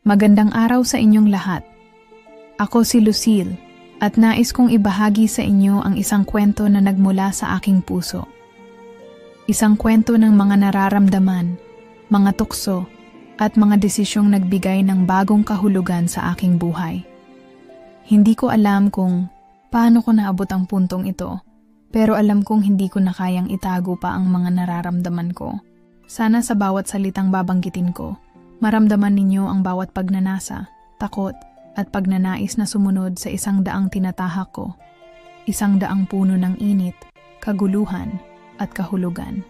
Magandang araw sa inyong lahat. Ako si Lucille at nais kong ibahagi sa inyo ang isang kwento na nagmula sa aking puso. Isang kwento ng mga nararamdaman, mga tukso, at mga desisyong nagbigay ng bagong kahulugan sa aking buhay. Hindi ko alam kung paano ko naabot ang puntong ito, pero alam kong hindi ko na kayang itago pa ang mga nararamdaman ko. Sana sa bawat salitang babanggitin ko, maramdaman ninyo ang bawat pagnanasa, takot, at pagnanais na sumunod sa isang daang tinatahak ko. Isang daang puno ng init, kaguluhan, at kahulugan.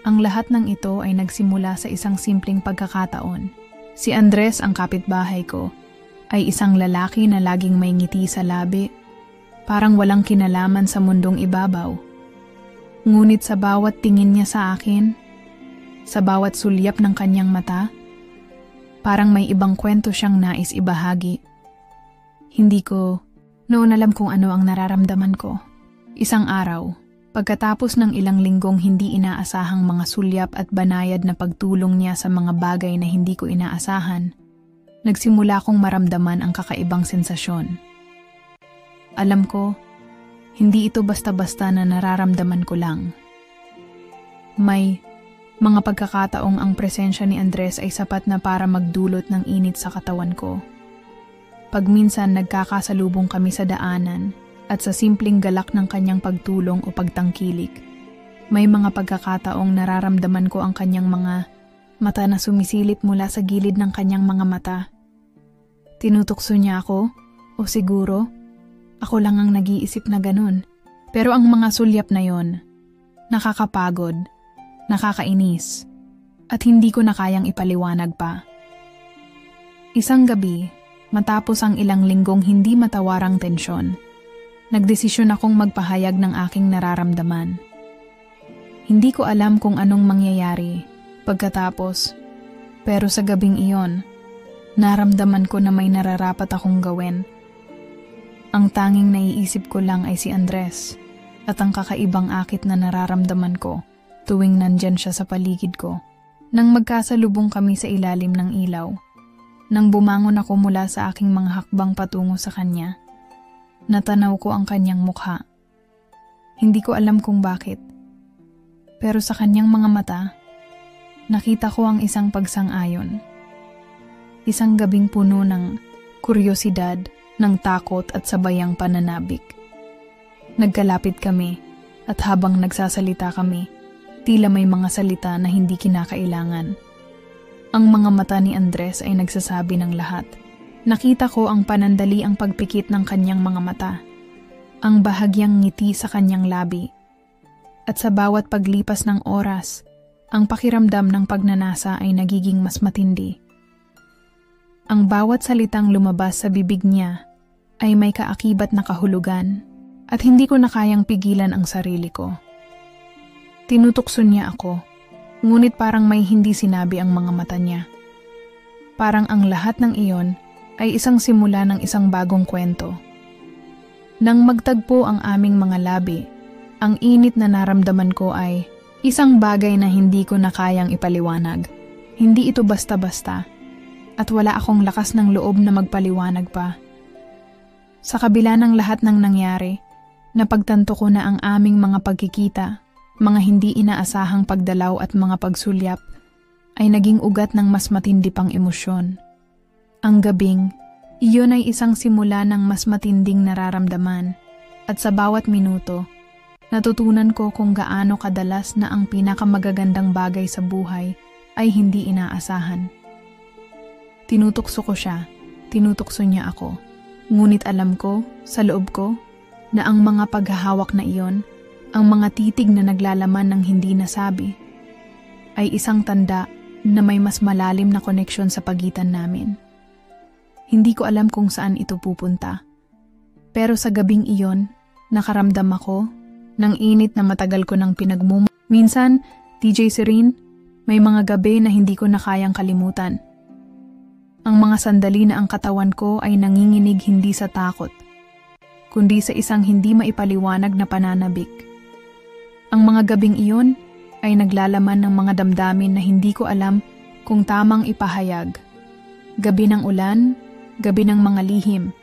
Ang lahat ng ito ay nagsimula sa isang simpleng pagkakataon. Si Andres, ang kapitbahay ko, ay isang lalaki na laging may ngiti sa labi, parang walang kinalaman sa mundong ibabaw. Ngunit sa bawat tingin niya sa akin, sa bawat sulyap ng kanyang mata, parang may ibang kwento siyang nais ibahagi. Hindi ko noon alam kung ano ang nararamdaman ko. Isang araw, pagkatapos ng ilang linggong hindi inaasahang mga sulyap at banayad na pagtulong niya sa mga bagay na hindi ko inaasahan, nagsimula kong maramdaman ang kakaibang sensasyon. Alam ko, hindi ito basta-basta na nararamdaman ko lang. May mga pagkakataong ang presensya ni Andres ay sapat na para magdulot ng init sa katawan ko. Pag minsan nagkakasalubong kami sa daanan at sa simpleng galak ng kanyang pagtulong o pagtangkilik, may mga pagkakataong nararamdaman ko ang kanyang mga mata na sumisilip mula sa gilid ng kanyang mga mata. Tinutukso niya ako, o siguro, ako lang ang nag-iisip na ganun. Pero ang mga sulyap na yon, nakakapagod, nakakainis, at hindi ko na kayang ipaliwanag pa. Isang gabi, matapos ang ilang linggong hindi matawarang tensyon, nagdesisyon akong magpahayag ng aking nararamdaman. Hindi ko alam kung anong mangyayari pagkatapos, pero sa gabing iyon, naramdaman ko na may nararapat akong gawin. Ang tanging naiisip ko lang ay si Andres at ang kakaibang akit na nararamdaman ko tuwing nandyan siya sa paligid ko. Nang magkasalubong kami sa ilalim ng ilaw, nang bumangon ako mula sa aking mga hakbang patungo sa kanya, natanaw ko ang kanyang mukha. Hindi ko alam kung bakit, pero sa kanyang mga mata, nakita ko ang isang pagsang-ayon. Isang gabing puno ng kuryosidad, ng takot at sabayang pananabik. Nagkalapit kami at habang nagsasalita kami, tila may mga salita na hindi kinakailangan. Ang mga mata ni Andres ay nagsasabi ng lahat. Nakita ko ang panandaliang pagpikit ng kanyang mga mata, ang bahagyang ngiti sa kanyang labi, at sa bawat paglipas ng oras, ang pakiramdam ng pagnanasa ay nagiging mas matindi. Ang bawat salitang lumabas sa bibig niya ay may kaakibat na kahulugan at hindi ko na kayang pigilan ang sarili ko. Tinutukso niya ako, ngunit parang may hindi sinabi ang mga mata niya. Parang ang lahat ng iyon ay isang simula ng isang bagong kwento. Nang magtagpo ang aming mga labi, ang init na naramdaman ko ay isang bagay na hindi ko na kayang ipaliwanag. Hindi ito basta-basta at wala akong lakas ng loob na magpaliwanag pa. Sa kabila ng lahat ng nangyari, napagtanto ko na ang aming mga pagkikita, mga hindi inaasahang pagdalaw at mga pagsulyap ay naging ugat ng mas matindi pang emosyon. Ang gabing, iyon ay isang simula ng mas matinding nararamdaman at sa bawat minuto, natutunan ko kung gaano kadalas na ang pinakamagagandang bagay sa buhay ay hindi inaasahan. Tinutukso ko siya, tinutukso niya ako, ngunit alam ko, sa loob ko, na ang mga paghahawak na iyon, ang mga titig na naglalaman ng hindi nasabi, ay isang tanda na may mas malalim na koneksyon sa pagitan namin. Hindi ko alam kung saan ito pupunta. Pero sa gabing iyon, nakaramdam ako ng init na matagal ko nang pinagmumula. Minsan, DJ Serene, may mga gabi na hindi ko na kayang kalimutan. Ang mga sandali na ang katawan ko ay nanginginig hindi sa takot, kundi sa isang hindi maipaliwanag na pananabik. Ang mga gabing iyon ay naglalaman ng mga damdamin na hindi ko alam kung tamang ipahayag. Gabi ng ulan, gabi ng mga lihim.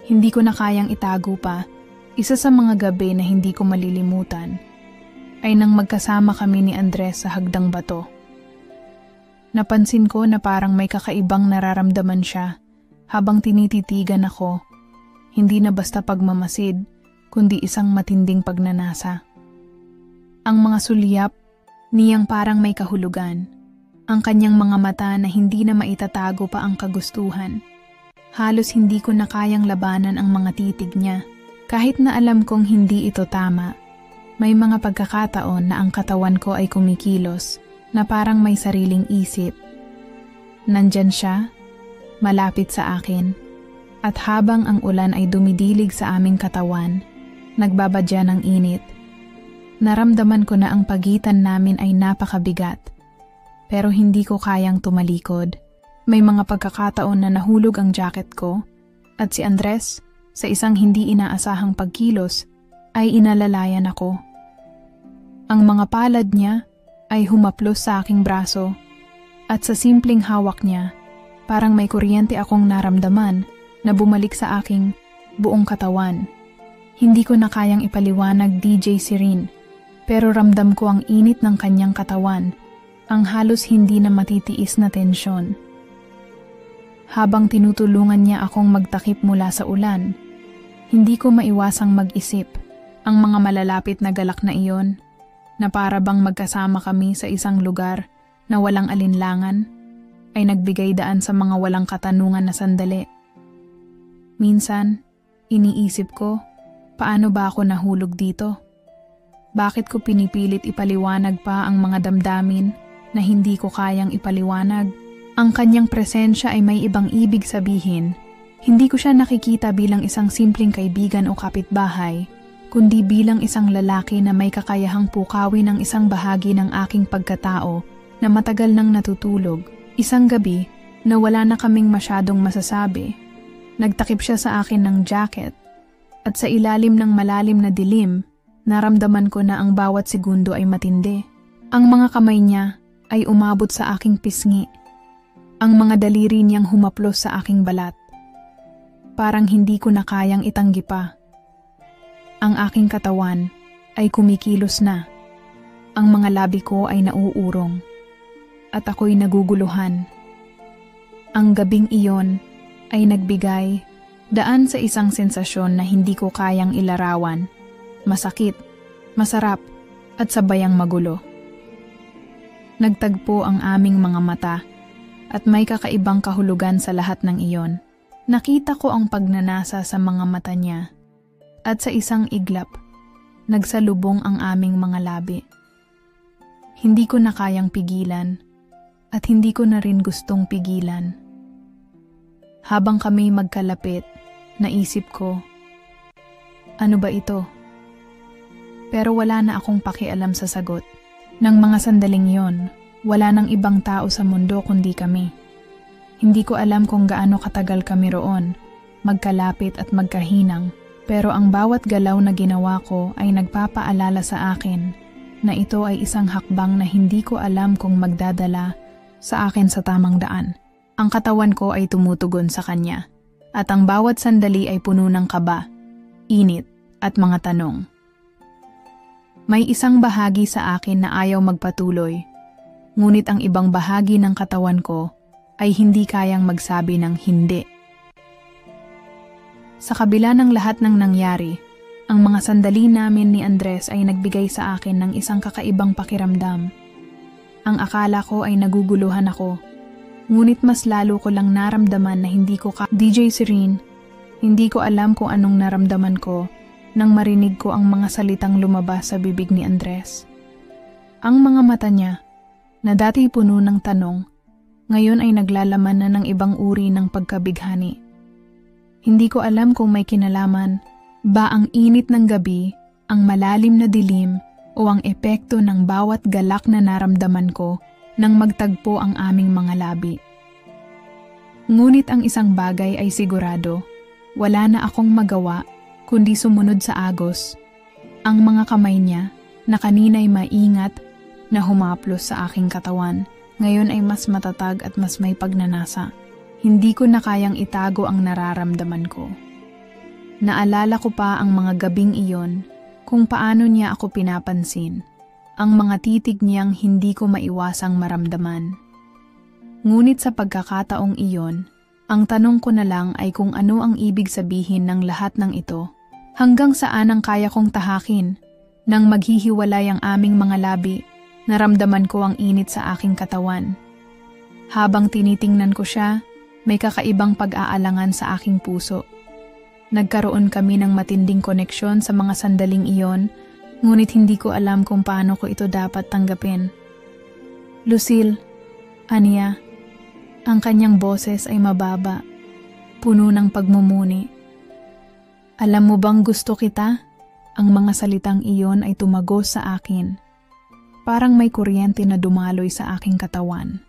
Hindi ko na kayang itago pa. Isa sa mga gabi na hindi ko malilimutan ay nang magkasama kami ni Andres sa Hagdang Bato. Napansin ko na parang may kakaibang nararamdaman siya habang tinititigan ako. Hindi na basta pagmamasid, kundi isang matinding pagnanasa. Ang mga sulyap, niyang parang may kahulugan. Ang kanyang mga mata na hindi na maitatago pa ang kagustuhan. Halos hindi ko na kayang labanan ang mga titig niya. Kahit na alam kong hindi ito tama, may mga pagkakataon na ang katawan ko ay kumikilos na parang may sariling isip. Nandyan siya, malapit sa akin, at habang ang ulan ay dumidilig sa aming katawan, nagbabadya ng init. Naramdaman ko na ang pagitan namin ay napakabigat, pero hindi ko kayang tumalikod. May mga pagkakataon na nahulog ang jacket ko at si Andres, sa isang hindi inaasahang pagkilos, ay inalalayan ako. Ang mga palad niya ay humaplos sa aking braso at sa simpleng hawak niya, parang may kuryente akong naramdaman na bumalik sa aking buong katawan. Hindi ko na kayang ipaliwanag, DJ Sirin, pero ramdam ko ang init ng kanyang katawan, ang halos hindi na matitiis na tensyon. Habang tinutulungan niya akong magtakip mula sa ulan, hindi ko maiwasang mag-isip ang mga malalapit na galak na iyon, na para bang magkasama kami sa isang lugar na walang alinlangan, ay nagbigay daan sa mga walang katanungan na sandali. Minsan, iniisip ko, paano ba ako nahulog dito? Bakit ko pinipilit ipaliwanag pa ang mga damdamin na hindi ko kayang ipaliwanag? Ang kanyang presensya ay may ibang ibig sabihin. Hindi ko siya nakikita bilang isang simpleng kaibigan o kapitbahay, kundi bilang isang lalaki na may kakayahang pukawin ng isang bahagi ng aking pagkatao na matagal nang natutulog. Isang gabi na wala na kaming masyadong masasabi, nagtakip siya sa akin ng jacket at sa ilalim ng malalim na dilim, naramdaman ko na ang bawat segundo ay matindi. Ang mga kamay niya ay umabot sa aking pisngi. Ang mga daliri niyang humaplos sa aking balat. Parang hindi ko na kayang itanggi pa. Ang aking katawan ay kumikilos na. Ang mga labi ko ay nauurong. At ako'y naguguluhan. Ang gabing iyon ay nagbigay daan sa isang sensasyon na hindi ko kayang ilarawan. Masakit, masarap, at sabayang magulo. Nagtagpo ang aming mga mata at may kakaibang kahulugan sa lahat ng iyon. Nakita ko ang pagnanasa sa mga mata niya at sa isang iglap, nagsalubong ang aming mga labi. Hindi ko na kayang pigilan at hindi ko na rin gustong pigilan. Habang kami magkalapit, naisip ko, ano ba ito? Pero wala na akong pakialam sa sagot. Nang mga sandaling yon, wala nang ibang tao sa mundo kundi kami. Hindi ko alam kung gaano katagal kami roon, magkalapit at magkahinang, pero ang bawat galaw na ginawa ko ay nagpapaalala sa akin na ito ay isang hakbang na hindi ko alam kung magdadala sa akin sa tamang daan. Ang katawan ko ay tumutugon sa kanya, at ang bawat sandali ay puno ng kaba, init at mga tanong. May isang bahagi sa akin na ayaw magpatuloy, ngunit ang ibang bahagi ng katawan ko ay hindi kayang magsabi ng hindi. Sa kabila ng lahat ng nangyari, ang mga sandali namin ni Andres ay nagbigay sa akin ng isang kakaibang pakiramdam. Ang akala ko ay naguguluhan ako, ngunit mas lalo ko lang naramdaman na hindi ko DJ Sirin, hindi ko alam kung anong naramdaman ko nang marinig ko ang mga salitang lumabas sa bibig ni Andres. Ang mga mata niya, na dati puno ng tanong, ngayon ay naglalaman na ng ibang uri ng pagkabighani. Hindi ko alam kung may kinalaman ba ang init ng gabi, ang malalim na dilim, o ang epekto ng bawat galak na naramdaman ko nang magtagpo ang aming mga labi. Ngunit ang isang bagay ay sigurado, wala na akong magawa kundi sumunod sa agos. Ang mga kamay niya, na kanina'y maingat, na humaplos sa aking katawan, ngayon ay mas matatag at mas may pagnanasa. Hindi ko na kayang itago ang nararamdaman ko. Naalala ko pa ang mga gabing iyon kung paano niya ako pinapansin. Ang mga titig niyang hindi ko maiwasang maramdaman. Ngunit sa pagkakataong iyon, ang tanong ko na lang ay kung ano ang ibig sabihin ng lahat ng ito. Hanggang saan ang kaya kong tahakin. Nang maghihiwalay ang aming mga labi, naramdaman ko ang init sa aking katawan. Habang tinitingnan ko siya, may kakaibang pag-aalangan sa aking puso. Nagkaroon kami ng matinding koneksyon sa mga sandaling iyon, ngunit hindi ko alam kung paano ko ito dapat tanggapin. Lucille, Anya, ang kanyang boses ay mababa, puno ng pagmumuni. Alam mo bang gusto kita? Ang mga salitang iyon ay tumagos sa akin. Parang may kuryente na dumaloy sa aking katawan.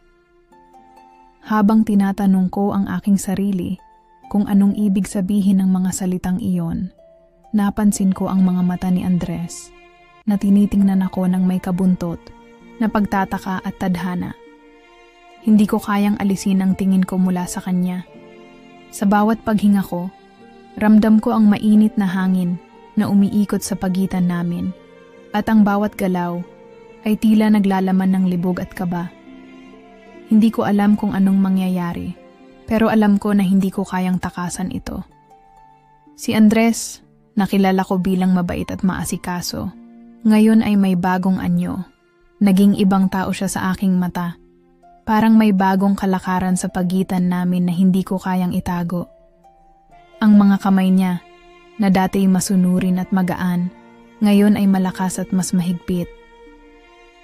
Habang tinatanong ko ang aking sarili kung anong ibig sabihin ng mga salitang iyon, napansin ko ang mga mata ni Andres na tinitingnan ako ng may kabuntot na pagtataka at tadhana. Hindi ko kayang alisin ang tingin ko mula sa kanya. Sa bawat paghinga ko, ramdam ko ang mainit na hangin na umiikot sa pagitan namin at ang bawat galaw ay tila naglalaman ng libog at kaba. Hindi ko alam kung anong mangyayari, pero alam ko na hindi ko kayang takasan ito. Si Andres, nakilala ko bilang mabait at maasikaso, ngayon ay may bagong anyo. Naging ibang tao siya sa aking mata. Parang may bagong kalakaran sa pagitan namin na hindi ko kayang itago. Ang mga kamay niya, na dati masunurin at magaan, ngayon ay malakas at mas mahigpit.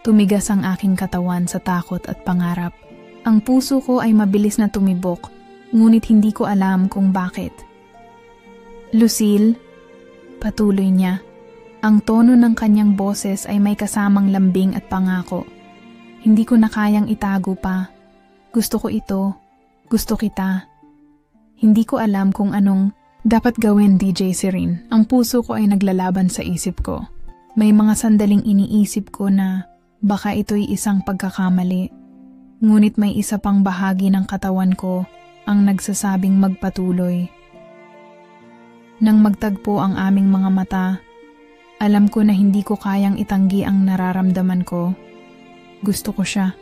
Tumigas ang aking katawan sa takot at pangarap. Ang puso ko ay mabilis na tumibok, ngunit hindi ko alam kung bakit. Lucille, patuloy niya. Ang tono ng kanyang boses ay may kasamang lambing at pangako. Hindi ko na kayang itago pa. Gusto ko ito. Gusto kita. Hindi ko alam kung anong dapat gawin, DJ Serene. Ang puso ko ay naglalaban sa isip ko. May mga sandaling iniisip ko na baka ito'y isang pagkakamali. Ngunit may isa pang bahagi ng katawan ko ang nagsasabing magpatuloy. Nang magtagpo ang aming mga mata, alam ko na hindi ko kayang itanggi ang nararamdaman ko. Gusto ko siya.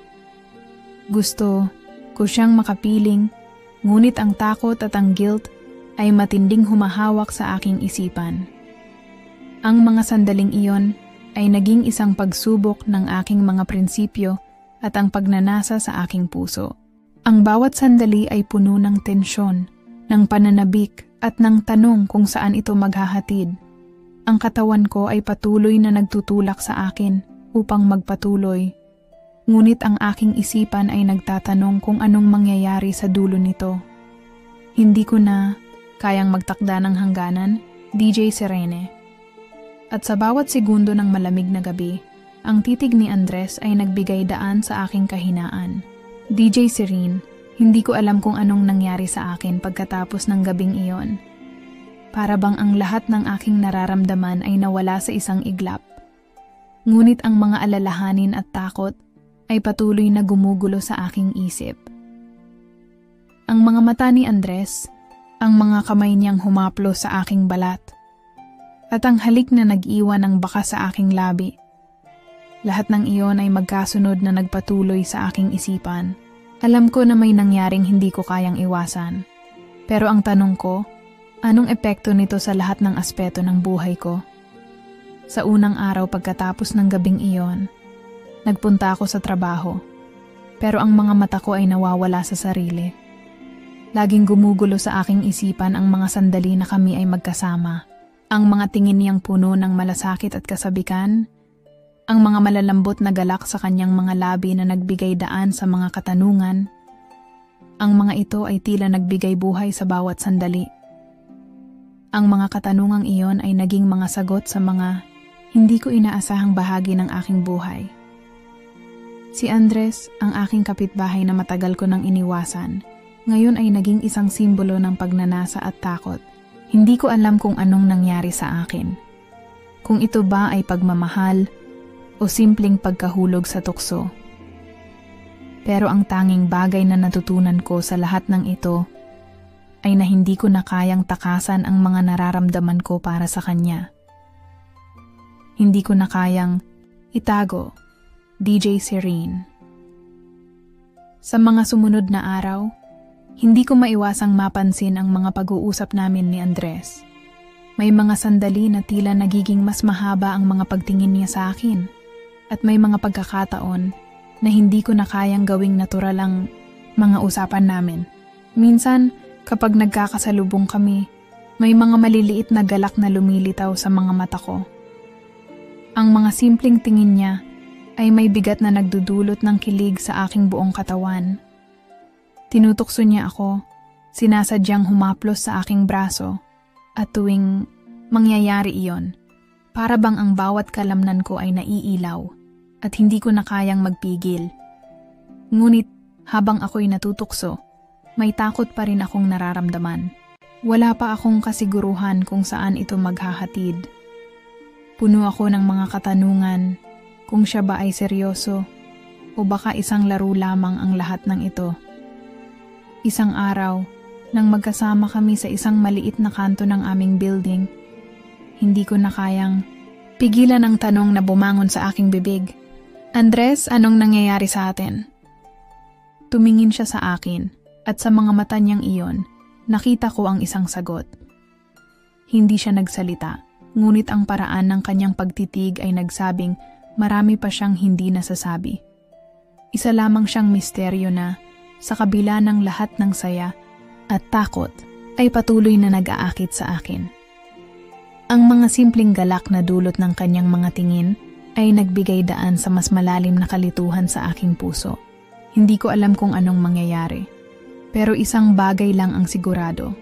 Gusto ko siyang makapiling, ngunit ang takot at ang guilt ay matinding humahawak sa aking isipan. Ang mga sandaling iyon ay naging isang pagsubok ng aking mga prinsipyo at ang pagnanasa sa aking puso. Ang bawat sandali ay puno ng tensyon, ng pananabik at ng tanong kung saan ito maghahatid. Ang katawan ko ay patuloy na nagtutulak sa akin upang magpatuloy. Ngunit ang aking isipan ay nagtatanong kung anong mangyayari sa dulo nito. Hindi ko na kayang magtakda ng hangganan, DJ Serene. At sa bawat segundo ng malamig na gabi, ang titig ni Andres ay nagbigay daan sa aking kahinaan. DJ Serene, hindi ko alam kung anong nangyari sa akin pagkatapos ng gabing iyon. Para bang ang lahat ng aking nararamdaman ay nawala sa isang iglap. Ngunit ang mga alalahanin at takot ay patuloy na gumugulo sa aking isip. Ang mga mata ni Andres, ang mga kamay niyang humaplo sa aking balat, at ang halik na nag-iwan ng bakas sa aking labi. Lahat ng iyon ay magkasunod na nagpatuloy sa aking isipan. Alam ko na may nangyaring hindi ko kayang iwasan. Pero ang tanong ko, anong epekto nito sa lahat ng aspeto ng buhay ko? Sa unang araw pagkatapos ng gabing iyon, nagpunta ako sa trabaho. Pero ang mga mata ko ay nawawala sa sarili. Laging gumugulo sa aking isipan ang mga sandali na kami ay magkasama. Ang mga tingin niyang puno ng malasakit at kasabikan, ang mga malalambot na galak sa kanyang mga labi na nagbigay daan sa mga katanungan. Ang mga ito ay tila nagbigay buhay sa bawat sandali. Ang mga katanungang iyon ay naging mga sagot sa mga hindi ko inaasahang bahagi ng aking buhay. Si Andres, ang aking kapitbahay na matagal ko nang iniwasan, ngayon ay naging isang simbolo ng pagnanasa at takot. Hindi ko alam kung anong nangyari sa akin. Kung ito ba ay pagmamahal o simpleng pagkahulog sa tukso. Pero ang tanging bagay na natutunan ko sa lahat ng ito ay na hindi ko na kayang takasan ang mga nararamdaman ko para sa kanya. Hindi ko na kayang itago. DJ Serene. Sa mga sumunod na araw, hindi ko maiwasang mapansin ang mga pag-uusap namin ni Andres. May mga sandali na tila nagiging mas mahaba ang mga pagtingin niya sa akin at may mga pagkakataon na hindi ko na kayang gawing natural ang mga usapan namin. Minsan, kapag nagkakasalubong kami, may mga maliliit na galak na lumilitaw sa mga mata ko. Ang mga simpleng tingin niya ay may bigat na nagdudulot ng kilig sa aking buong katawan. Tinutukso niya ako, sinasadyang humaplos sa aking braso, at tuwing mangyayari iyon, para bang ang bawat kalamnan ko ay naiilaw at hindi ko na kayang magpigil. Ngunit habang ako'y natutukso, may takot pa rin akong nararamdaman. Wala pa akong kasiguruhan kung saan ito maghahatid. Puno ako ng mga katanungan kung siya ba ay seryoso o baka isang laro lamang ang lahat ng ito. Isang araw, nang magkasama kami sa isang maliit na kanto ng aming building, hindi ko na kayang pigilan ang tanong na bumangon sa aking bibig. Andres, anong nangyayari sa atin? Tumingin siya sa akin at sa mga mata niyang iyon, nakita ko ang isang sagot. Hindi siya nagsalita, ngunit ang paraan ng kanyang pagtitig ay nagsabing marami pa siyang hindi nasasabi. Isa lamang siyang misteryo na, sa kabila ng lahat ng saya at takot, ay patuloy na nag-aakit sa akin. Ang mga simpleng galak na dulot ng kanyang mga tingin ay nagbigay daan sa mas malalim na kalituhan sa aking puso. Hindi ko alam kung anong mangyayari. Pero isang bagay lang ang sigurado.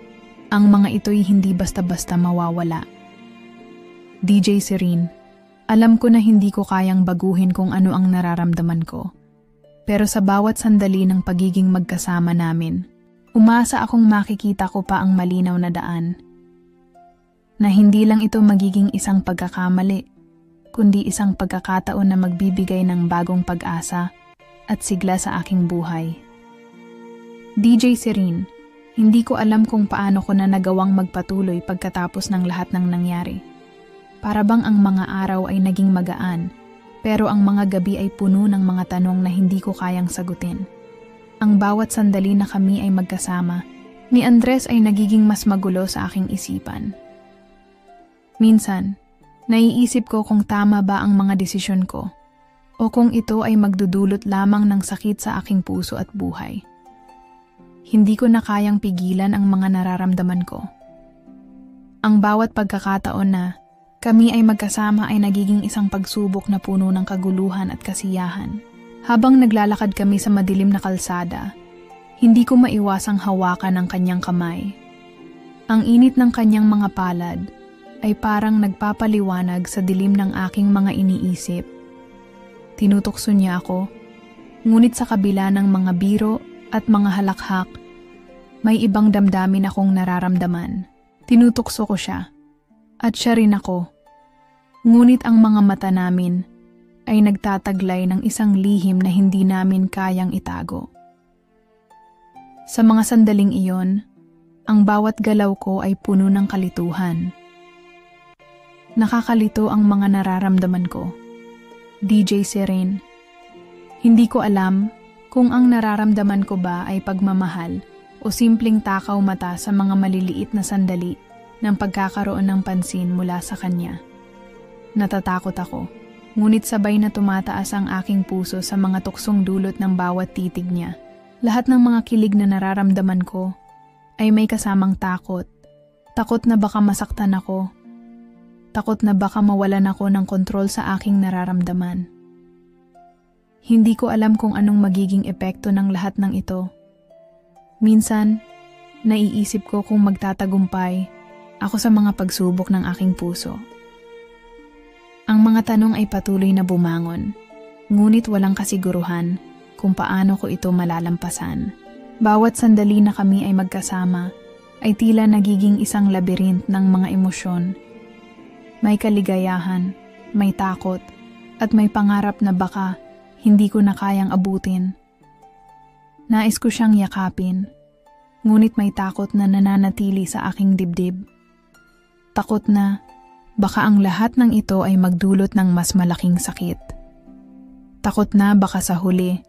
Ang mga ito'y hindi basta-basta mawawala. DJ Serene, alam ko na hindi ko kayang baguhin kung ano ang nararamdaman ko. Pero sa bawat sandali ng pagiging magkasama namin, umasa akong makikita ko pa ang malinaw na daan. Na hindi lang ito magiging isang pagkakamali, kundi isang pagkakataon na magbibigay ng bagong pag-asa at sigla sa aking buhay. DJ Serene, hindi ko alam kung paano ko na nagawang magpatuloy pagkatapos ng lahat ng nangyari. Para bang ang mga araw ay naging magaan, pero ang mga gabi ay puno ng mga tanong na hindi ko kayang sagutin. Ang bawat sandali na kami ay magkasama, ni Andres ay nagiging mas magulo sa aking isipan. Minsan, naiisip ko kung tama ba ang mga desisyon ko o kung ito ay magdudulot lamang ng sakit sa aking puso at buhay. Hindi ko na kayang pigilan ang mga nararamdaman ko. Ang bawat pagkakataon na kami ay magkasama ay nagiging isang pagsubok na puno ng kaguluhan at kasiyahan. Habang naglalakad kami sa madilim na kalsada, hindi ko maiwasang hawakan ang kanyang kamay. Ang init ng kanyang mga palad ay parang nagpapaliwanag sa dilim ng aking mga iniisip. Tinutukso niya ako, ngunit sa kabila ng mga biro at mga halakhak, may ibang damdamin akong nararamdaman. Tinutukso ko siya, at siya rin ako. Ngunit ang mga mata namin ay nagtataglay ng isang lihim na hindi namin kayang itago. Sa mga sandaling iyon, ang bawat galaw ko ay puno ng kalituhan. Nakakalito ang mga nararamdaman ko. DJ Serene, hindi ko alam kung ang nararamdaman ko ba ay pagmamahal o simpleng takaw mata sa mga maliliit na sandali ng pagkakaroon ng pansin mula sa kanya. Natatakot ako, ngunit sabay na tumataas ang aking puso sa mga tuksong dulot ng bawat titig niya. Lahat ng mga kilig na nararamdaman ko ay may kasamang takot. Takot na baka masaktan ako. Takot na baka mawalan ako ng kontrol sa aking nararamdaman. Hindi ko alam kung anong magiging epekto ng lahat ng ito. Minsan, naiisip ko kung magtatagumpay ako sa mga pagsubok ng aking puso. Ang mga tanong ay patuloy na bumangon, ngunit walang kasiguruhan kung paano ko ito malalampasan. Bawat sandali na kami ay magkasama ay tila nagiging isang labirint ng mga emosyon. May kaligayahan, may takot, at may pangarap na baka hindi ko na kayang abutin. Nais ko siyang yakapin, ngunit may takot na nananatili sa aking dibdib. Takot na baka ang lahat ng ito ay magdulot ng mas malaking sakit. Takot na baka sa huli,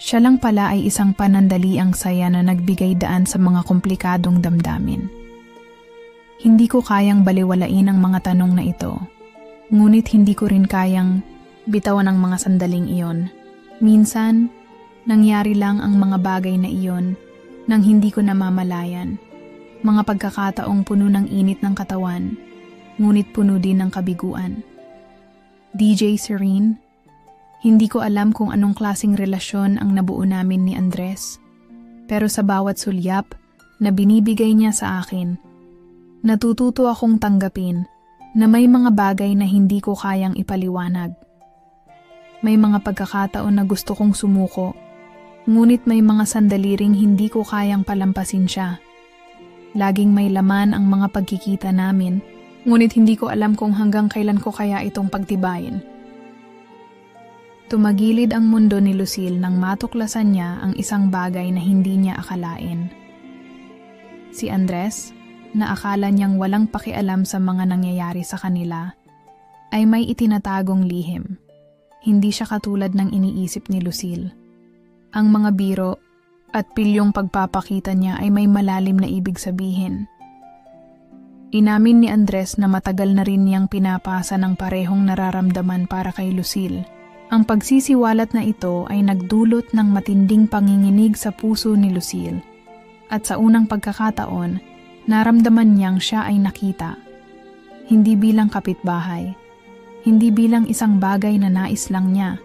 siya lang pala ay isang panandaliang saya na nagbigay daan sa mga komplikadong damdamin. Hindi ko kayang baliwalain ang mga tanong na ito, ngunit hindi ko rin kayang bitawan ang mga sandaling iyon. Minsan, nangyari lang ang mga bagay na iyon nang hindi ko namamalayan. Mga pagkakataong puno ng init ng katawan, ngunit puno din ng kabiguan. DJ Serene, hindi ko alam kung anong klaseng relasyon ang nabuo namin ni Andres. Pero sa bawat sulyap na binibigay niya sa akin, natututo akong tanggapin na may mga bagay na hindi ko kayang ipaliwanag. May mga pagkakataon na gusto kong sumuko, ngunit may mga sandali ring hindi ko kayang palampasin siya. Laging may laman ang mga pagkikita namin, ngunit hindi ko alam kung hanggang kailan ko kaya itong pagtibayin. Tumagilid ang mundo ni Lucille nang matuklasan niya ang isang bagay na hindi niya akalain. Si Andres, na akala niyang walang pakialam sa mga nangyayari sa kanila, ay may itinatagong lihim. Hindi siya katulad ng iniisip ni Lucille. Ang mga biro at pilyong pagpapakita niya ay may malalim na ibig sabihin. Inamin ni Andres na matagal na rin niyang pinapasa ng parehong nararamdaman para kay Lucille. Ang pagsisiwalat na ito ay nagdulot ng matinding panginginig sa puso ni Lucille. At sa unang pagkakataon, naramdaman niyang siya ay nakita. Hindi bilang kapitbahay, hindi bilang isang bagay na nais lang niya,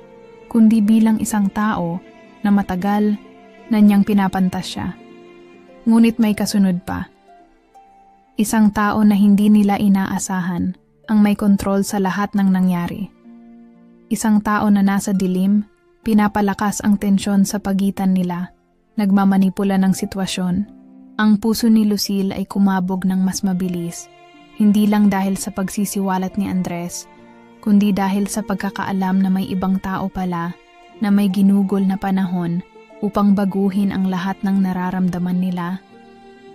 kundi bilang isang tao na matagal na niyang pinapantas siya. Ngunit may kasunod pa. Isang tao na hindi nila inaasahan ang may kontrol sa lahat ng nangyari. Isang tao na nasa dilim, pinapalakas ang tensyon sa pagitan nila, nagmamanipula ng sitwasyon. Ang puso ni Lucille ay kumabog ng mas mabilis, hindi lang dahil sa pagsisiwalat ni Andres, kundi dahil sa pagkakaalam na may ibang tao pala na may ginugol na panahon upang baguhin ang lahat ng nararamdaman nila.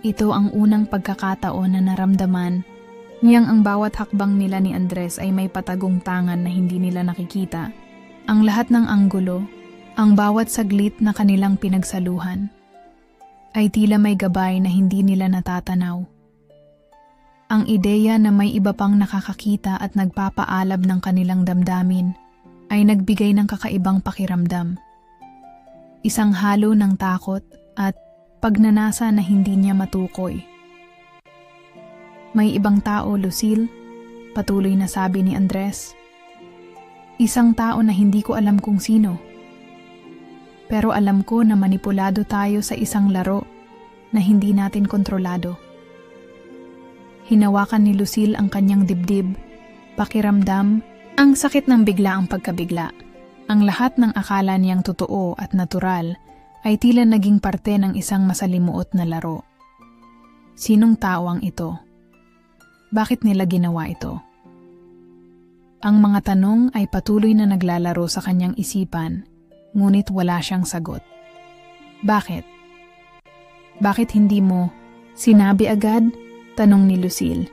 Ito ang unang pagkakataon na naramdaman niyang ang bawat hakbang nila ni Andres ay may patagong tangan na hindi nila nakikita. Ang lahat ng anggulo, ang bawat saglit na kanilang pinagsaluhan, ay tila may gabay na hindi nila natatanaw. Ang ideya na may iba pang nakakakita at nagpapaalab ng kanilang damdamin ay nagbigay ng kakaibang pakiramdam. Isang halo ng takot at pagnanasa na hindi niya matukoy. May ibang tao, Lucille, patuloy na sabi ni Andres. Isang tao na hindi ko alam kung sino. Pero alam ko na manipulado tayo sa isang laro na hindi natin kontrolado. Hinawakan ni Lucille ang kanyang dibdib, pakiramdam, ang sakit ng biglaang pagkabigla. Ang lahat ng akala niyang totoo at natural ay tila naging parte ng isang masalimuot na laro. Sinong tao ang ito? Bakit nila ginawa ito? Ang mga tanong ay patuloy na naglalaro sa kanyang isipan, ngunit wala siyang sagot. Bakit? Bakit hindi mo sinabi agad? Tanong ni Lucille.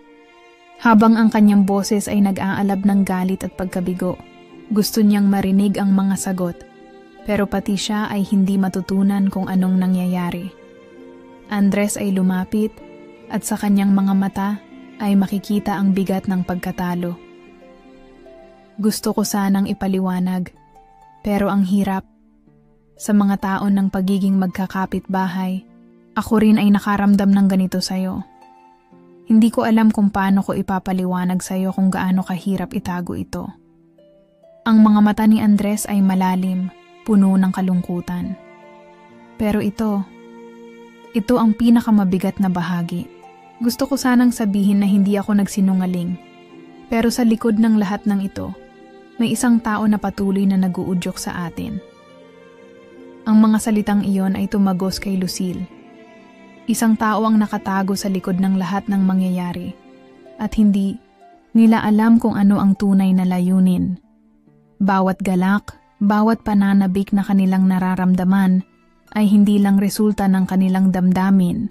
Habang ang kanyang boses ay nag-aalab ng galit at pagkabigo, gusto niyang marinig ang mga sagot, pero pati siya ay hindi matutunan kung anong nangyayari. Andres ay lumapit at sa kanyang mga mata ay makikita ang bigat ng pagkatalo. Gusto ko sanang ipaliwanag, pero ang hirap. Sa mga taon ng pagiging magkakapit-bahay, ako rin ay nakaramdam ng ganito sa'yo. Hindi ko alam kung paano ko ipapaliwanag sa'yo kung gaano kahirap itago ito. Ang mga mata ni Andres ay malalim, puno ng kalungkutan. Pero ito ang pinakamabigat na bahagi. Gusto ko sanang sabihin na hindi ako nagsinungaling. Pero sa likod ng lahat ng ito, may isang tao na patuloy na nag-uudyok sa atin. Ang mga salitang iyon ay tumagos kay Lucille. Isang tao ang nakatago sa likod ng lahat ng mangyayari. At hindi nila alam kung ano ang tunay na layunin. Bawat galak, bawat pananabik na kanilang nararamdaman ay hindi lang resulta ng kanilang damdamin,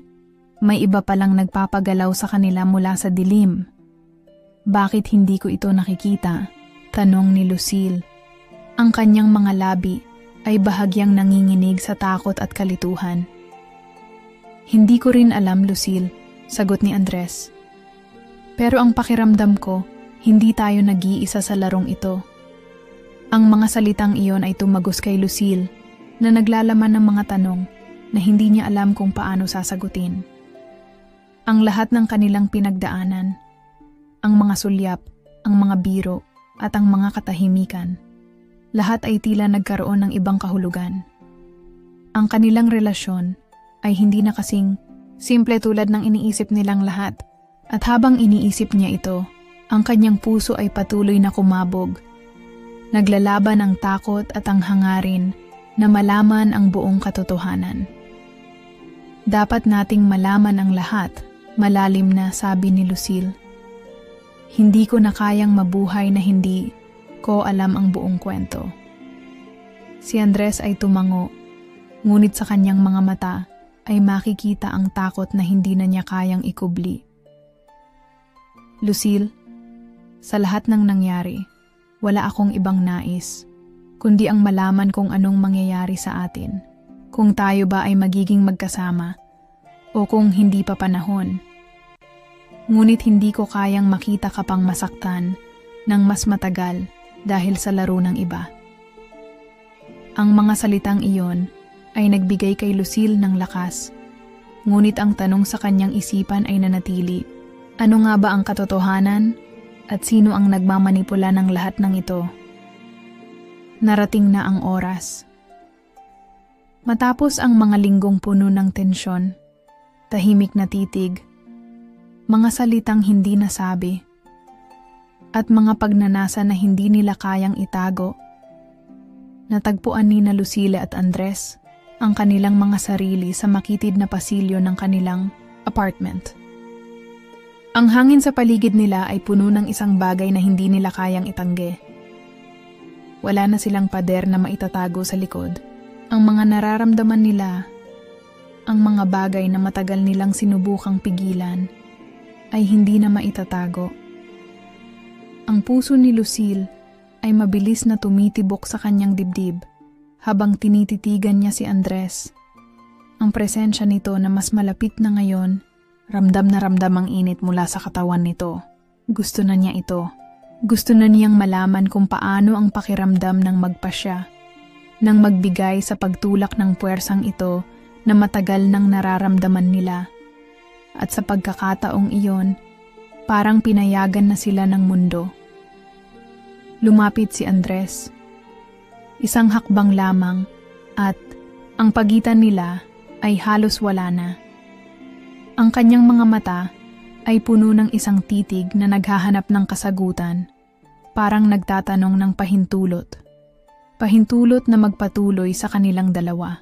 may iba palang nagpapagalaw sa kanila mula sa dilim. Bakit hindi ko ito nakikita? Tanong ni Lucille. Ang kanyang mga labi ay bahagyang nanginginig sa takot at kalituhan. Hindi ko rin alam, Lucille, sagot ni Andres. Pero ang pakiramdam ko, hindi tayo nag-iisa sa larong ito. Ang mga salitang iyon ay tumagos kay Lucille na naglalaman ng mga tanong na hindi niya alam kung paano sasagutin. Ang lahat ng kanilang pinagdaanan, ang mga sulyap, ang mga biro, at ang mga katahimikan, lahat ay tila nagkaroon ng ibang kahulugan. Ang kanilang relasyon ay hindi na kasing simple tulad ng iniisip nilang lahat, at habang iniisip niya ito, ang kanyang puso ay patuloy na kumabog. Naglalaban ang takot at ang hangarin na malaman ang buong katotohanan. Dapat nating malaman ang lahat, malalim na sabi ni Lucille. Hindi ko na kayang mabuhay na hindi ko alam ang buong kwento. Si Andres ay tumango, ngunit sa kanyang mga mata ay makikita ang takot na hindi na niya kayang ikubli. Lucille, sa lahat ng nangyari, wala akong ibang nais, kundi ang malaman kung anong mangyayari sa atin, kung tayo ba ay magiging magkasama, o kung hindi pa panahon. Ngunit hindi ko kayang makita ka pang masaktan ng mas matagal dahil sa laro ng iba. Ang mga salitang iyon ay nagbigay kay Lucille ng lakas, ngunit ang tanong sa kanyang isipan ay nanatili. Ano nga ba ang katotohanan at sino ang nagmamanipula ng lahat ng ito? Narating na ang oras. Matapos ang mga linggong puno ng tensyon, tahimik na titig, mga salitang hindi nasabi, at mga pagnanasa na hindi nila kayang itago, natagpuan ni na Lucille at Andres ang kanilang mga sarili sa makitid na pasilyo ng kanilang apartment. Ang hangin sa paligid nila ay puno ng isang bagay na hindi nila kayang itanggi. Wala na silang pader na maitatago sa likod. Ang mga nararamdaman nila, ang mga bagay na matagal nilang sinubukang pigilan, ay hindi na maitatago. Ang puso ni Lucille ay mabilis na tumitibok sa kanyang dibdib habang tinititigan niya si Andres. Ang presensya nito na mas malapit na ngayon, ramdam na ramdam ang init mula sa katawan nito. Gusto na niya ito. Gusto na niyang malaman kung paano ang pakiramdam ng magpasya, nang magbigay sa pagtulak ng puwersang ito na matagal nang nararamdaman nila. At sa pagkakataong iyon, parang pinayagan na sila ng mundo. Lumapit si Andres. Isang hakbang lamang at ang pagitan nila ay halos wala na. Ang kanyang mga mata ay puno ng isang titig na naghahanap ng kasagutan, parang nagtatanong ng pahintulot. Pahintulot na magpatuloy sa kanilang dalawa.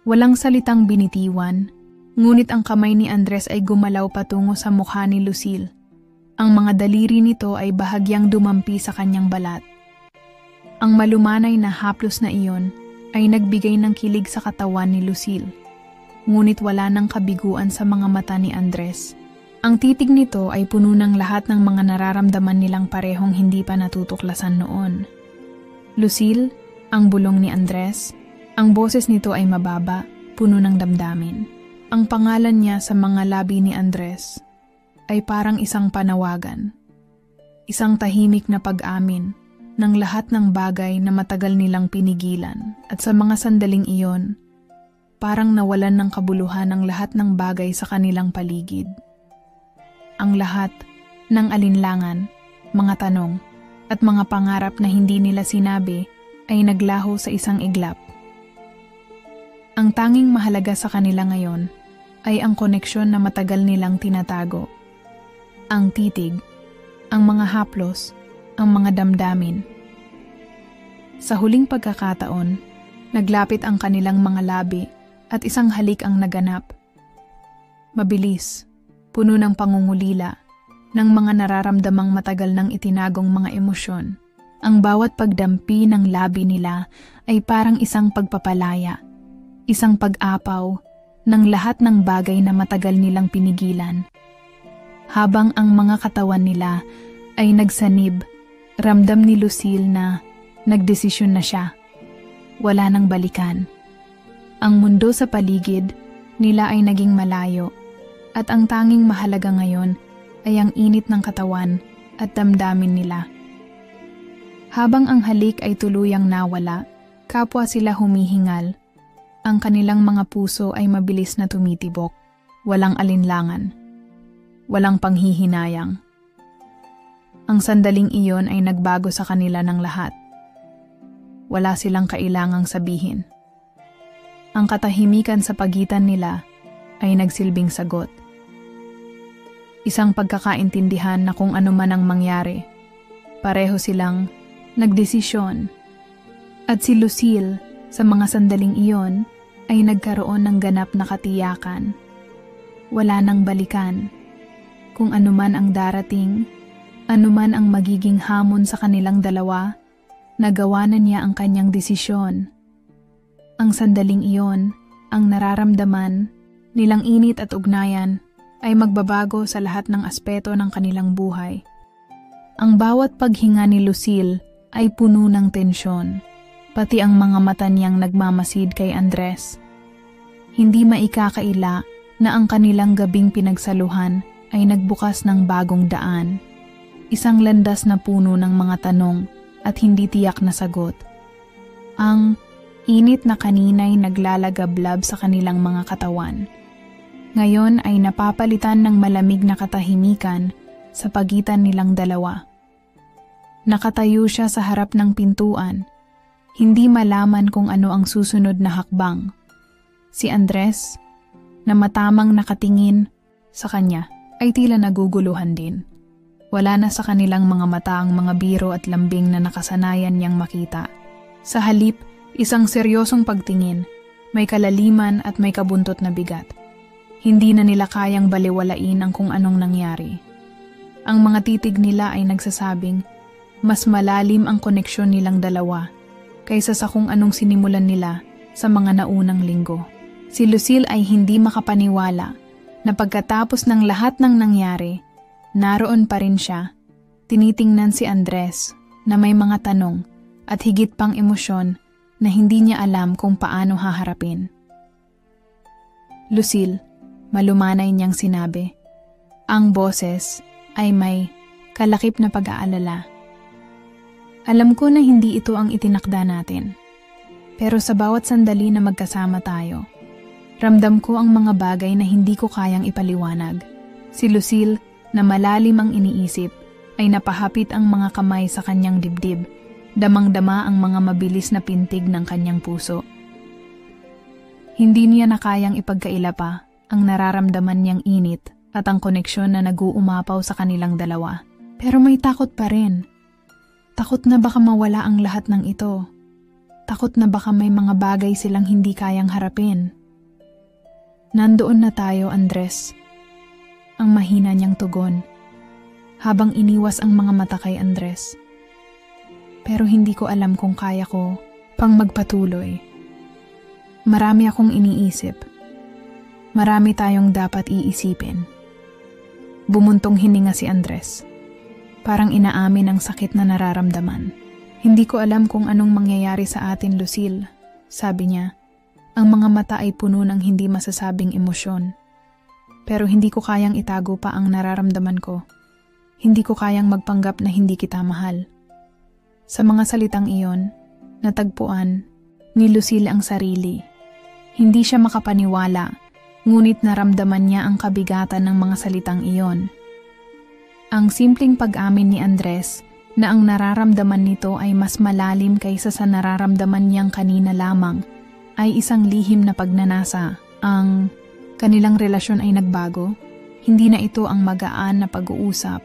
Walang salitang binitiwan, ngunit ang kamay ni Andres ay gumalaw patungo sa mukha ni Lucille. Ang mga daliri nito ay bahagyang dumampi sa kanyang balat. Ang malumanay na haplos na iyon ay nagbigay ng kilig sa katawan ni Lucille, ngunit wala nang kabiguan sa mga mata ni Andres. Ang titig nito ay puno ng lahat ng mga nararamdaman nilang parehong hindi pa natutuklasan noon. Lucille, ang bulong ni Andres, ang boses nito ay mababa, puno ng damdamin. Ang pangalan niya sa mga labi ni Andres ay parang isang panawagan, isang tahimik na pag-amin ng lahat ng bagay na matagal nilang pinigilan, at sa mga sandaling iyon, parang nawalan ng kabuluhan ang lahat ng bagay sa kanilang paligid. Ang lahat ng alinlangan, mga tanong, at mga pangarap na hindi nila sinabi ay naglaho sa isang iglap. Ang tanging mahalaga sa kanila ngayon ay ang koneksyon na matagal nilang tinatago. Ang titig, ang mga haplos, ang mga damdamin. Sa huling pagkakataon, naglapit ang kanilang mga labi at isang halik ang naganap. Mabilis, puno ng pangungulila, ng mga nararamdamang matagal nang itinagong mga emosyon. Ang bawat pagdampi ng labi nila ay parang isang pagpapalaya, Isang pag-apaw ng lahat ng bagay na matagal nilang pinigilan. Habang ang mga katawan nila ay nagsanib, ramdam ni Lucille na nagdesisyon na siya. Wala nang balikan. Ang mundo sa paligid nila ay naging malayo at ang tanging mahalaga ngayon ay ang init ng katawan at damdamin nila. Habang ang halik ay tuluyang nawala, kapwa sila humihingal. Ang kanilang mga puso ay mabilis na tumitibok, walang alinlangan, walang panghihinayang. Ang sandaling iyon ay nagbago sa kanila ng lahat. Wala silang kailangang sabihin. Ang katahimikan sa pagitan nila ay nagsilbing sagot. Isang pagkakaintindihan na kung ano man ang mangyari, pareho silang nagdesisyon. At si Lucille, sa mga sandaling iyon, ay nagkaroon ng ganap na katiyakan. Wala nang balikan. Kung anuman ang darating, anuman ang magiging hamon sa kanilang dalawa, nagawa na niya ang kanyang desisyon. Ang sandaling iyon, ang nararamdaman, nilang init at ugnayan, ay magbabago sa lahat ng aspeto ng kanilang buhay. Ang bawat paghinga ni Lucille ay puno ng tensyon. Pati ang mga mata niyang nagmamasid kay Andres. Hindi maikakaila na ang kanilang gabing pinagsaluhan ay nagbukas ng bagong daan. Isang landas na puno ng mga tanong at hindi tiyak na sagot. Ang init na kanina'y naglalagablab sa kanilang mga katawan. Ngayon ay napapalitan ng malamig na katahimikan sa pagitan nilang dalawa. Nakatayo siya sa harap ng pintuan. Hindi malaman kung ano ang susunod na hakbang. Si Andres, na matamang nakatingin sa kanya, ay tila naguguluhan din. Wala na sa kanilang mga mata ang mga biro at lambing na nakasanayan niyang makita. Sa halip, isang seryosong pagtingin, may kalaliman at may kabuntot na bigat. Hindi na nila kayang baliwalain ang kung anong nangyari. Ang mga titig nila ay nagsasabing, mas malalim ang koneksyon nilang dalawa kaysa sa kung anong sinimulan nila sa mga naunang linggo. Si Lucille ay hindi makapaniwala na pagkatapos ng lahat ng nangyari, naroon pa rin siya, tinitingnan si Andres na may mga tanong at higit pang emosyon na hindi niya alam kung paano haharapin. Lucille, malumanay niyang sinabi, ang boses ay may kalakip na pag-aalala. Alam ko na hindi ito ang itinakda natin. Pero sa bawat sandali na magkasama tayo, ramdam ko ang mga bagay na hindi ko kayang ipaliwanag. Si Lucille, na malalim ang iniisip, ay napahapit ang mga kamay sa kanyang dibdib, damang-dama ang mga mabilis na pintig ng kanyang puso. Hindi niya na kayang ipagkaila pa ang nararamdaman niyang init at ang koneksyon na nag-uumapaw sa kanilang dalawa. Pero may takot pa rin. Takot na baka mawala ang lahat ng ito. Takot na baka may mga bagay silang hindi kayang harapin. Nandoon na tayo, Andres. Ang mahina niyang tugon, habang iniwas ang mga mata kay Andres. Pero hindi ko alam kung kaya ko pang magpatuloy. Marami akong iniisip. Marami tayong dapat iisipin. Bumuntong hininga si Andres. Parang inaamin ang sakit na nararamdaman. Hindi ko alam kung anong mangyayari sa atin, Lucille, sabi niya. Ang mga mata ay puno ng hindi masasabing emosyon. Pero hindi ko kayang itago pa ang nararamdaman ko. Hindi ko kayang magpanggap na hindi kita mahal. Sa mga salitang iyon, natagpuan ni Lucille ang sarili. Hindi siya makapaniwala, ngunit naramdaman niya ang kabigatan ng mga salitang iyon. Ang simpleng pag-amin ni Andres na ang nararamdaman nito ay mas malalim kaysa sa nararamdaman niyang kanina lamang ay isang lihim na pagnanasa. Ang kanilang relasyon ay nagbago. Hindi na ito ang magaan na pag-uusap,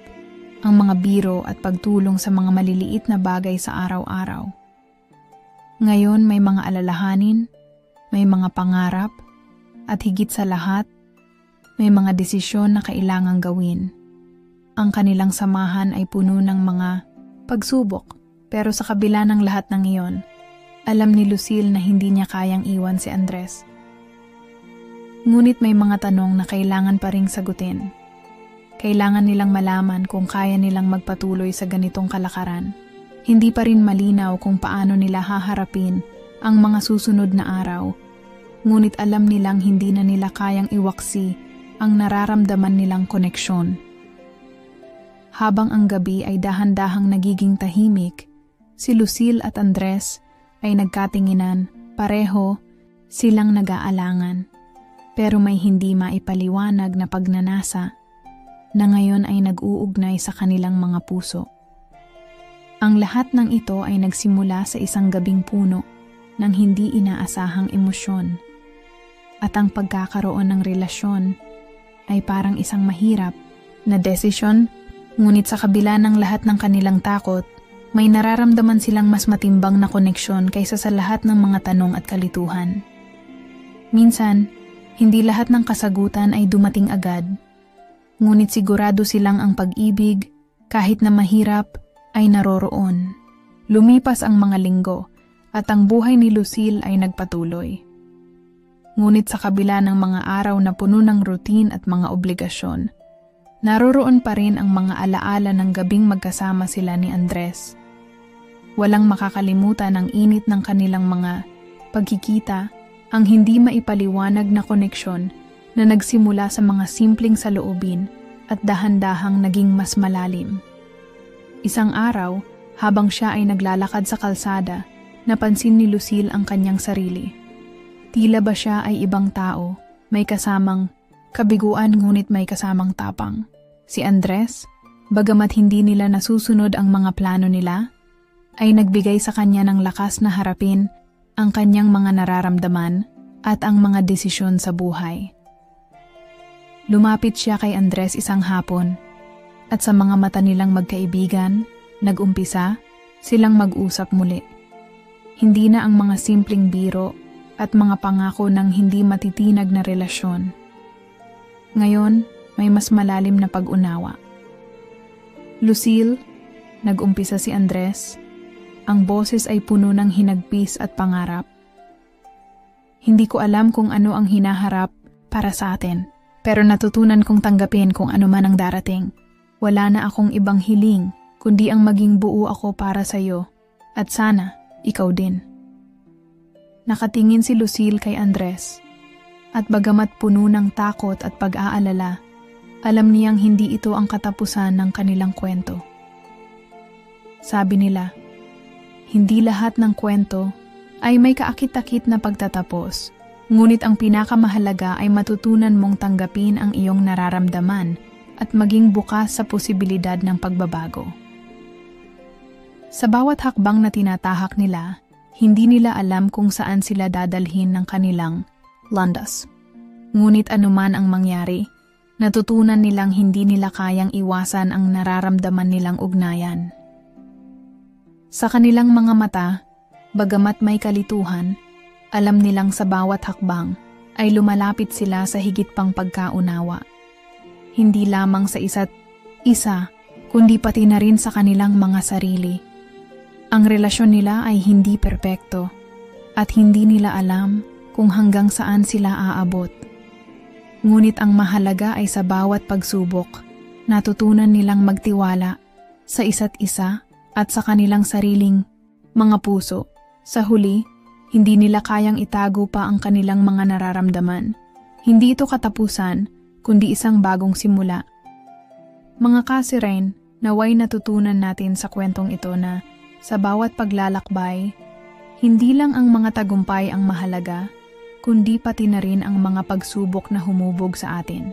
ang mga biro at pagtulong sa mga maliliit na bagay sa araw-araw. Ngayon may mga alalahanin, may mga pangarap, at higit sa lahat, may mga desisyon na kailangang gawin. Ang kanilang samahan ay puno ng mga pagsubok, pero sa kabila ng lahat ng iyon, alam ni Lucille na hindi niya kayang iwan si Andres. Ngunit may mga tanong na kailangan pa ring sagutin. Kailangan nilang malaman kung kaya nilang magpatuloy sa ganitong kalakaran. Hindi pa rin malinaw kung paano nila haharapin ang mga susunod na araw. Ngunit alam nilang hindi na nila kayang iwaksi ang nararamdaman nilang koneksyon. Habang ang gabi ay dahan-dahang nagiging tahimik, si Lucille at Andres ay nagkatinginan, pareho silang nag-aalangan. Pero may hindi maipaliwanag na pagnanasa na ngayon ay nag-uugnay sa kanilang mga puso. Ang lahat ng ito ay nagsimula sa isang gabing puno ng hindi inaasahang emosyon. At ang pagkakaroon ng relasyon ay parang isang mahirap na desisyon, ngunit sa kabila ng lahat ng kanilang takot, may nararamdaman silang mas matimbang na koneksyon kaysa sa lahat ng mga tanong at kalituhan. Minsan, hindi lahat ng kasagutan ay dumating agad. Ngunit sigurado silang ang pag-ibig, kahit na mahirap, ay naroroon. Lumipas ang mga linggo at ang buhay ni Lucille ay nagpatuloy. Ngunit sa kabila ng mga araw na puno ng routine at mga obligasyon, naroroon pa rin ang mga alaala ng gabing magkasama sila ni Andres. Walang makakalimutan ang init ng kanilang mga pagkikita, ang hindi maipaliwanag na koneksyon na nagsimula sa mga simpleng saloobin at dahan-dahang naging mas malalim. Isang araw, habang siya ay naglalakad sa kalsada, napansin ni Lucille ang kanyang sarili. Tila ba siya ay ibang tao, may kasamang kabiguan ngunit may kasamang tapang. Si Andres, bagamat hindi nila nasusunod ang mga plano nila, ay nagbigay sa kanya ng lakas na harapin ang kanyang mga nararamdaman at ang mga desisyon sa buhay. Lumapit siya kay Andres isang hapon at sa mga mata nilang magkaibigan, nag-umpisa silang mag-usap muli. Hindi na ang mga simpleng biro at mga pangako ng hindi matitinag na relasyon. Ngayon, may mas malalim na pag-unawa. Lucille, nag-umpisa si Andres, ang boses ay puno ng hinagpis at pangarap. Hindi ko alam kung ano ang hinaharap para sa atin. Pero natutunan kong tanggapin kung ano man ang darating. Wala na akong ibang hiling, kundi ang maging buo ako para sa iyo. At sana, ikaw din. Nakatingin si Lucille kay Andres. At bagamat puno ng takot at pag-aalala, alam niyang hindi ito ang katapusan ng kanilang kwento. Sabi nila, hindi lahat ng kwento ay may kaakit-akit na pagtatapos. Ngunit ang pinakamahalaga ay matutunan mong tanggapin ang iyong nararamdaman at maging bukas sa posibilidad ng pagbabago. Sa bawat hakbang na tinatahak nila, hindi nila alam kung saan sila dadalhin ng kanilang landas. Ngunit anuman ang mangyari, natutunan nilang hindi nila kayang iwasan ang nararamdaman nilang ugnayan. Sa kanilang mga mata, bagamat may kalituhan, alam nilang sa bawat hakbang ay lumalapit sila sa higit pang pagkaunawa. Hindi lamang sa isa't isa, kundi pati na rin sa kanilang mga sarili. Ang relasyon nila ay hindi perpekto at hindi nila alam kung hanggang saan sila aabot. Ngunit ang mahalaga ay sa bawat pagsubok, natutunan nilang magtiwala sa isa't isa at sa kanilang sariling mga puso. Sa huli, hindi nila kayang itago pa ang kanilang mga nararamdaman. Hindi ito katapusan, kundi isang bagong simula. Mga kasiren, naway natutunan natin sa kwentong ito na sa bawat paglalakbay, hindi lang ang mga tagumpay ang mahalaga, kundi pati na rin ang mga pagsubok na humubog sa atin.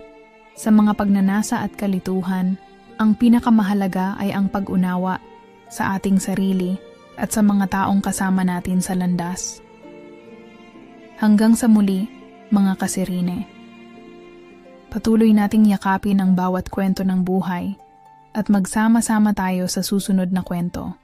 Sa mga pagnanasa at kalituhan, ang pinakamahalaga ay ang pag-unawa sa ating sarili at sa mga taong kasama natin sa landas. Hanggang sa muli, mga kasirine. Patuloy nating yakapin ang bawat kwento ng buhay at magsama-sama tayo sa susunod na kwento.